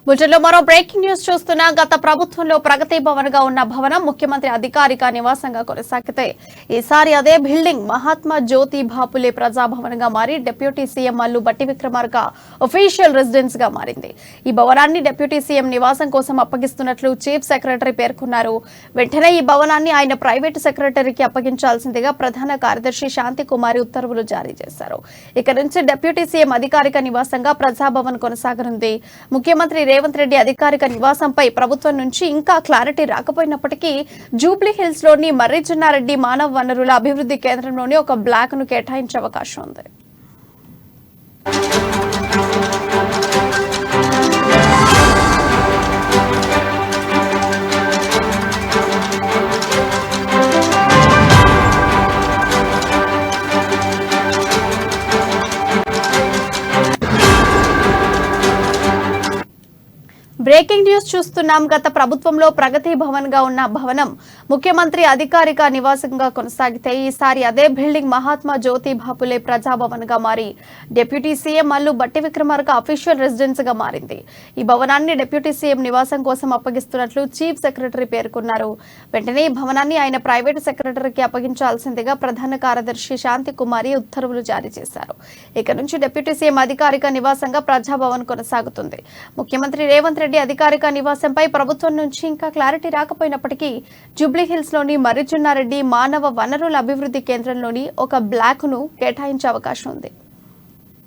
బులెటిన్లో మరో breaking news చూస్తున్నా. గత ప్రభుత్వంలో ప్రగతి భవన్ గా ఉన్న భవనం ముఖ్యమంత్రి అధికారిక నివాసంగా కొనసాగితే ఈసారి అదే బిల్డింగ్ మహాత్మా జ్యోతి బాపులే ప్రజాభవన్ గా మారి డిప్యూటీ సీఎం మల్లు బట్టి విక్రమార్క అఫీషియల్ రెసిడెన్స్ గా మారింది. ఈ భవనాన్ని డిప్యూటీ సీఎం నివాసం కోసం అప్పగిస్తున్నట్లు చీఫ్ సెక్రటరీ పేర్కొన్నారు. వెంటనే ఈ భవనాన్ని ఆయన ప్రైవేటు సెక్రటరీకి అప్పగించాల్సిందిగా ప్రధాన కార్యదర్శి శాంతి కుమారి ఉత్తర్వులు జారీ చేశారు. ఇక నుంచి డిప్యూటీ సీఎం అధికారిక నివాసంగా ప్రజాభవన్ కొనసాగనుంది. ముఖ్యమంత్రి రేవంత్ రెడ్డి అధికారిక నివాసంపై ప్రభుత్వం నుంచి ఇంకా క్లారిటీ రాకపోయినప్పటికీ జూబ్లీ హిల్స్ లోని మర్రి చెన్నారెడ్డి మానవ వనరుల అభివృద్ధి కేంద్రంలోని ఒక బ్లాక్ ను కేటాయించే అవకాశం ఉంది. బ్రేకింగ్ న్యూస్ చూస్తున్నాం. గత ప్రభుత్వంలో ప్రగతి భవన్ గా ఉన్న భవనం ముఖ్యమంత్రి అధికారిక నివాసంగా కొనసాగితే ఈసారి అదే బిల్డింగ్ మహాత్మా జ్యోతి బాపులే ప్రజాభవన్ గా మారి డిప్యూటీ సీఎం మల్లు బట్టి విక్రమార్క అఫీషియల్ రెసిడెన్స్ గా మారింది. ఈ భవనాన్ని డిప్యూటీ సీఎం నివాసం కోసం అప్పగిస్తున్నట్లు చీఫ్ సెక్రటరీ పేర్కొన్నారు. వెంటనే ఈ భవనాన్ని ఆయన ప్రైవేటు సెక్రటరీకి అప్పగించాల్సిందిగా ప్రధాన కార్యదర్శి శాంతి కుమారి ఉత్తర్వులు జారీ చేశారు. ఇక నుంచి డిప్యూటీ సీఎం అధికారిక నివాసంగా ప్రజాభవన్ కొనసాగుతుంది. ముఖ్యమంత్రి రేవంత్ రెడ్డి అధికారిక నివాసంపై ప్రభుత్వం నుంచి ఇంకా క్లారిటీ రాకపోయినప్పటికీ జూబ్లీ హిల్స్ లోని మర్రి చెన్నారెడ్డి మానవ వనరుల అభివృద్ధి కేంద్రంలోని ఒక బ్లాక్ ను కేటాయించే అవకాశం ఉంది.